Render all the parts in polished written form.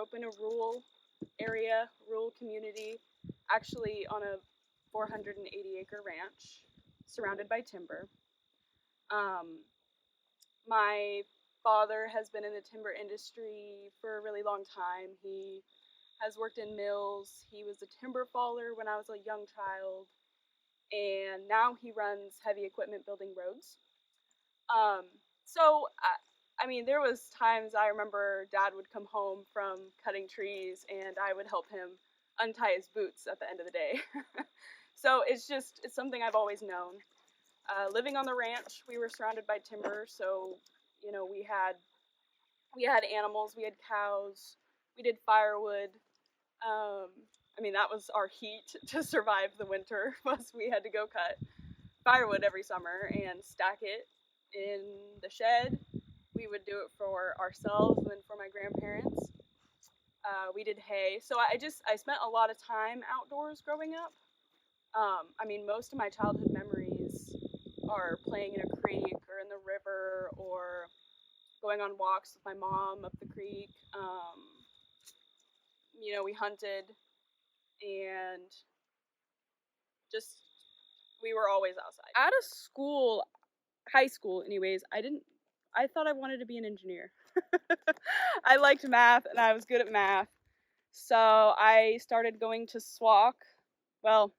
up in a rural area, rural community, actually on a 480-acre ranch surrounded by timber. Um, my father has been in the timber industry for a really long time. He has worked in mills. He was a timber faller when I was a young child, and now he runs heavy equipment building roads. Um, I mean, there was times I remember Dad would come home from cutting trees, and I would help him untie his boots at the end of the day. So it's something I've always known. Living on the ranch, we were surrounded by timber, so we had animals, we had cows, we did firewood. Um, I mean, that was our heat to survive the winter. Was we had to go cut firewood every summer and stack it in the shed. We would do it for ourselves and then for my grandparents. We did hay, so I spent a lot of time outdoors growing up. I mean, most of my childhood memories are playing in a creek or in the river or going on walks with my mom up the creek. We hunted and just we were always outside. Out of school, high school, anyways, I thought I wanted to be an engineer. I liked math and I was good at math. So I started going to SWAC. Well,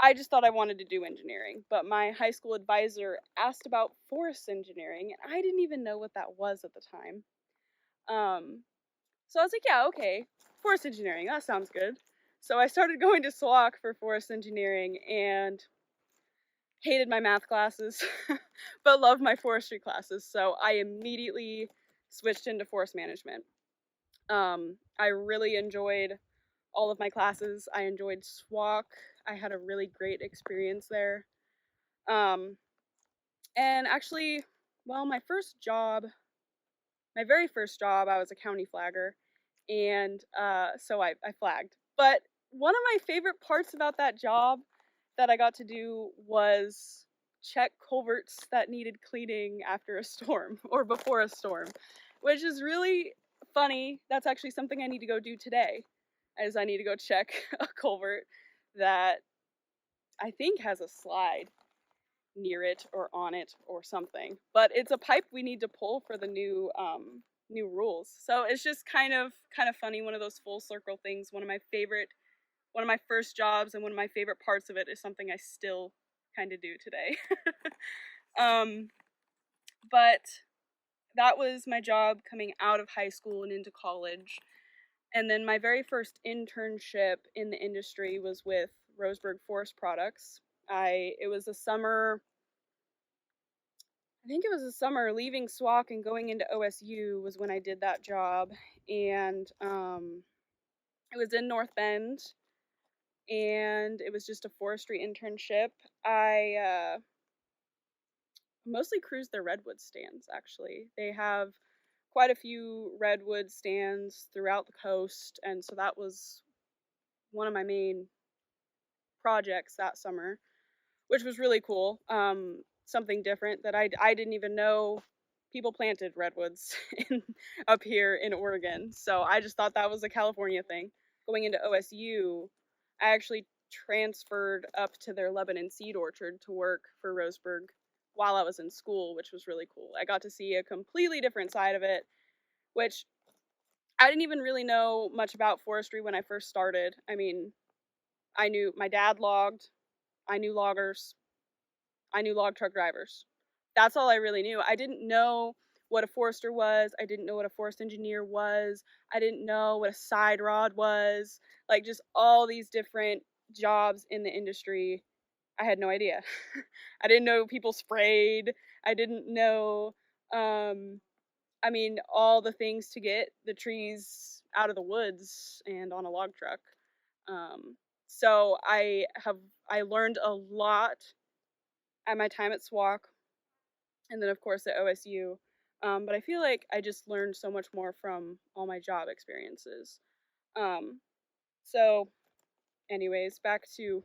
I just thought I wanted to do engineering, but my high school advisor asked about forest engineering, and I didn't even know what that was at the time. So I was like, yeah, okay, forest engineering, that sounds good. So I started going to SWAC for forest engineering and hated my math classes, but loved my forestry classes, so I immediately switched into forest management. I really enjoyed all of my classes. I enjoyed SWAC. I had a really great experience there. Um, and actually, well, my very first job, I was a county flagger, and so I flagged. But one of my favorite parts about that job that I got to do was check culverts that needed cleaning after a storm or before a storm, which is really funny. That's actually something I need to go do today, as I need to go check a culvert that I think has a slide near it or on it or something. But it's a pipe we need to pull for the new rules. So it's just kind of funny, one of those full circle things. One of my first jobs and one of my favorite parts of it is something I still kind of do today. But that was my job coming out of high school and into college. And then my very first internship in the industry was with Roseburg Forest Products. It was a summer, I think it was a summer leaving SWAC and going into OSU was when I did that job. And it was in North Bend, and it was just a forestry internship. I mostly cruised their redwood stands, actually. They have quite a few redwood stands throughout the coast, and so that was one of my main projects that summer, which was really cool. Something different that I didn't even know people planted redwoods up here in Oregon. So I just thought that was a California thing. Going into OSU, I actually transferred up to their Lebanon seed orchard to work for Roseburg while I was in school, which was really cool. I got to see a completely different side of it, which I didn't even really know much about forestry when I first started. I mean, I knew my dad logged, I knew loggers, I knew log truck drivers. That's all I really knew. I didn't know what a forester was. I didn't know what a forest engineer was. I didn't know what a side rod was. Like, just all these different jobs in the industry. I had no idea. I didn't know people sprayed. I didn't know, all the things to get the trees out of the woods and on a log truck. So I learned a lot at my time at SWAC, and then of course at OSU. But I feel like I just learned so much more from all my job experiences. So anyways, back to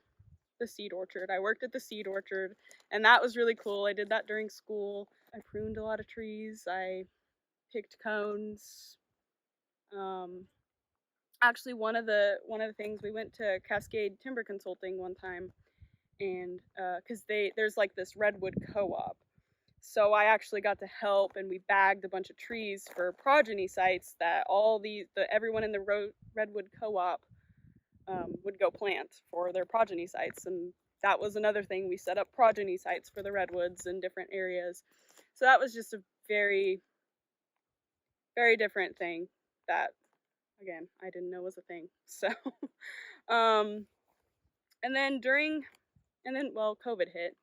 the seed orchard. I worked at the seed orchard, and that was really cool. I did that during school. I pruned a lot of trees. I picked cones. Actually, one of the things, we went to Cascade Timber Consulting one time, and because there's like this redwood co-op, so I actually got to help, and we bagged a bunch of trees for progeny sites that everyone in the redwood co-op would go plant for their progeny sites, and that was another thing. We set up progeny sites for the redwoods in different areas, so that was just a very, very different thing that, again, I didn't know was a thing. So, um, and then well, COVID hit,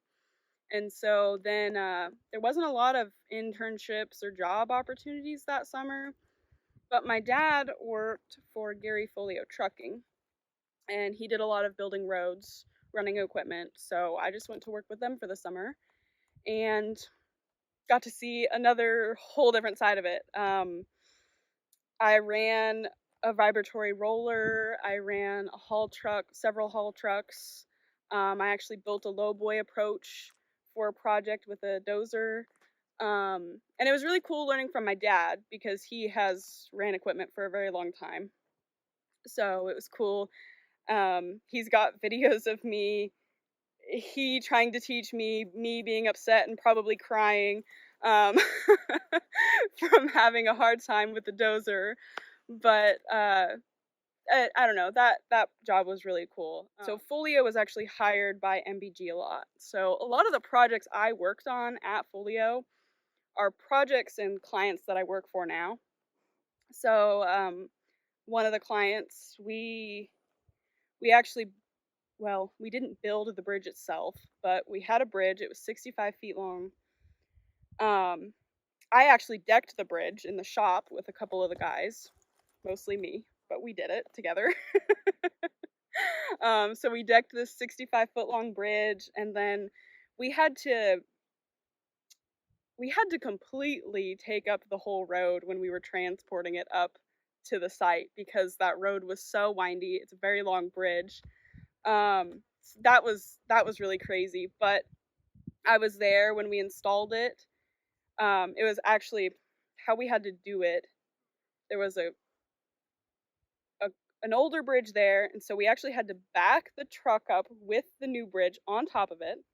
and so then there wasn't a lot of internships or job opportunities that summer. But my dad worked for Gary Folio Trucking, and he did a lot of building roads, running equipment. So I just went to work with them for the summer and got to see another whole different side of it. I ran a vibratory roller. I ran a haul truck, several haul trucks. I actually built a lowboy approach for a project with a dozer. And it was really cool learning from my dad because he has ran equipment for a very long time. So it was cool. He's got videos of he trying to teach me being upset and probably crying um, from having a hard time with the dozer. But I don't know, that job was really cool. So Folio was actually hired by MBG a lot. So a lot of the projects I worked on at Folio are projects and clients that I work for now. So one of the clients, we actually, well, we didn't build the bridge itself, but we had a bridge. It was 65 feet long. I actually decked the bridge in the shop with a couple of the guys, mostly me, but we did it together. So we decked this 65-foot long bridge, and then we had to completely take up the whole road when we were transporting it up to the site because that road was so windy. It's a very long bridge. That was really crazy, but I was there when we installed it. It was actually how we had to do it. There was an older bridge there, and so we actually had to back the truck up with the new bridge on top of it.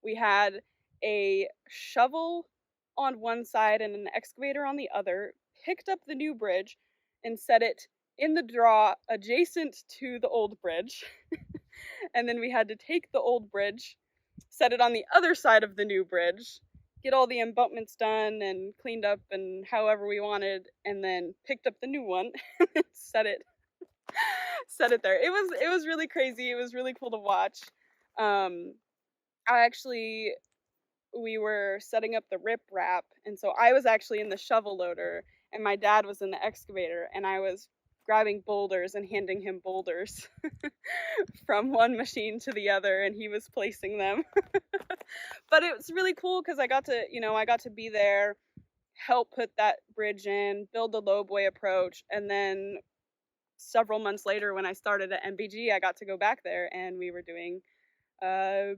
We had a shovel on one side and an excavator on the other, picked up the new bridge and set it in the draw adjacent to the old bridge. And then we had to take the old bridge, set it on the other side of the new bridge, get all the embankments done and cleaned up and however we wanted, and then picked up the new one and set it there. It was really crazy. It was really cool to watch. We were setting up the rip wrap, and so I was actually in the shovel loader and my dad was in the excavator, and I was grabbing boulders and handing him boulders from one machine to the other, and he was placing them. But it was really cool because I got to be there, help put that bridge in, build the lowboy approach, and then several months later when I started at MBG, I got to go back there, and we were doing a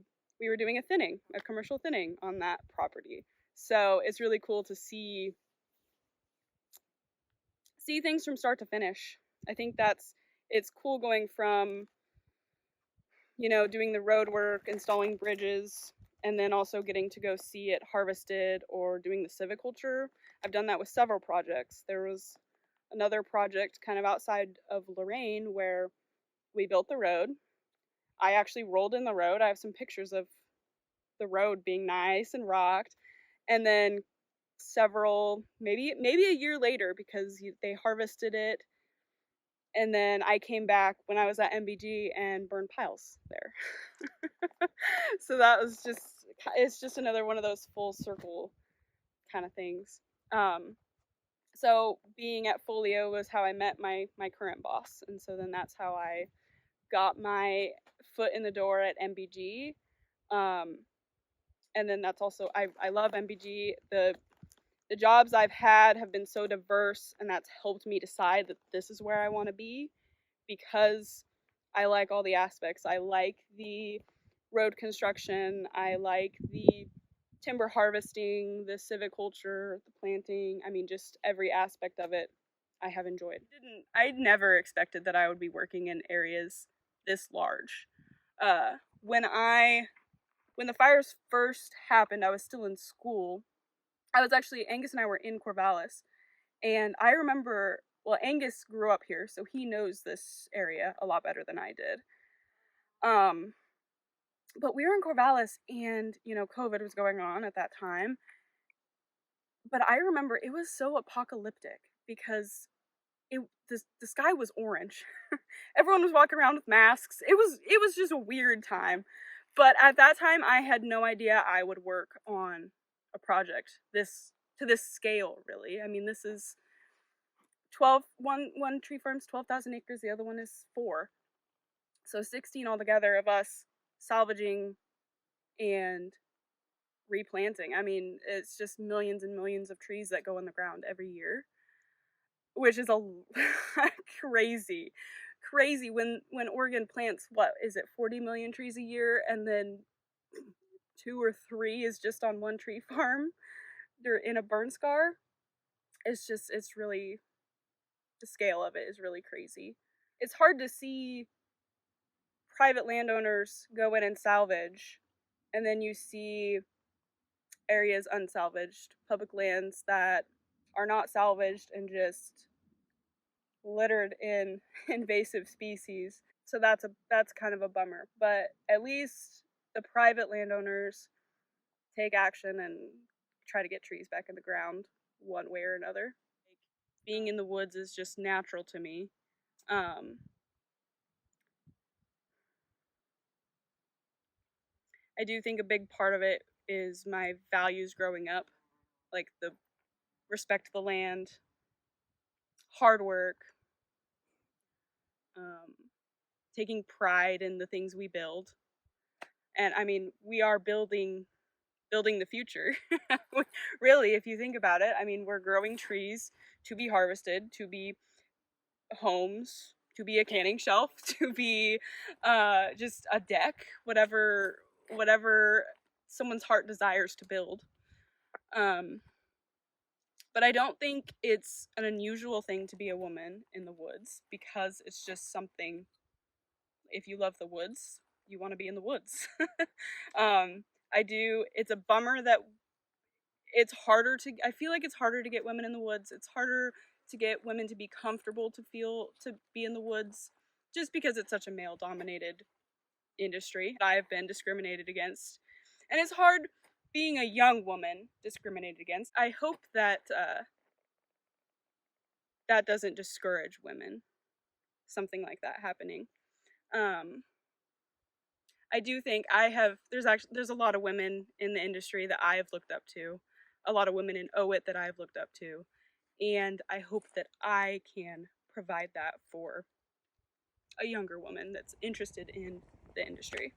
thinning, a commercial thinning on that property. So it's really cool to see things from start to finish. I think it's cool going from, doing the road work, installing bridges, and then also getting to go see it harvested or doing the civiculture. I've done that with several projects. There was another project kind of outside of Lorain where we built the road. I actually rolled in the road. I have some pictures of the road being nice and rocked. And then maybe a year later, because they harvested it, and then I came back when I was at MBG and burned piles there. So it's just another one of those full circle kind of things. So being at Folio was how I met my current boss, and so then that's how I got my foot in the door at MBG. And then that's also, I love MBG. The jobs I've had have been so diverse, and that's helped me decide that this is where I want to be, because I like all the aspects. I like the road construction. I like the timber harvesting, the civiculture, the planting. I mean, just every aspect of it I have enjoyed. I never expected that I would be working in areas this large. Uh, when I when the fires first happened, I was still in school. I was actually Angus and I were in Corvallis, and I remember. Well, Angus grew up here, so he knows this area a lot better than I did. Um, but we were in Corvallis, and COVID was going on at that time. But I remember it was so apocalyptic because the sky was orange. Everyone was walking around with masks. It was just a weird time. But at that time I had no idea I would work on a project to this scale, really. I mean, this is one tree farm's 12,000 acres, the other one is 4. So 16 altogether of us salvaging and replanting. I mean, it's just millions and millions of trees that go in the ground every year, which is a crazy, crazy. When Oregon plants, what is it, 40 million trees a year, and then 2 or 3 is just on one tree farm. They're in a burn scar. It's really, the scale of it is really crazy. It's hard to see private landowners go in and salvage, and then you see areas unsalvaged, public lands that are not salvaged and just littered in invasive species. So that's kind of a bummer. But at least the private landowners take action and try to get trees back in the ground one way or another. Being in the woods is just natural to me. Um, I do think a big part of it is my values growing up, like the respect the land, hard work, um, taking pride in the things we build. And I mean, we are building the future. Really, if you think about it, I mean, we're growing trees to be harvested, to be homes, to be a canning shelf, to be just a deck, whatever someone's heart desires to build. Um, but I don't think it's an unusual thing to be a woman in the woods, because it's just something. If you love the woods, you want to be in the woods. I do. It's a bummer that I feel like it's harder to get women in the woods. It's harder to get women to be comfortable to be in the woods, just because it's such a male dominated industry. I've been discriminated against, and it's hard being a young woman discriminated against. I hope that that doesn't discourage women, something like that happening. um I do think there's a lot of women in the industry that I have looked up to, a lot of women in OIT that I've looked up to, and I hope that I can provide that for a younger woman that's interested in the industry.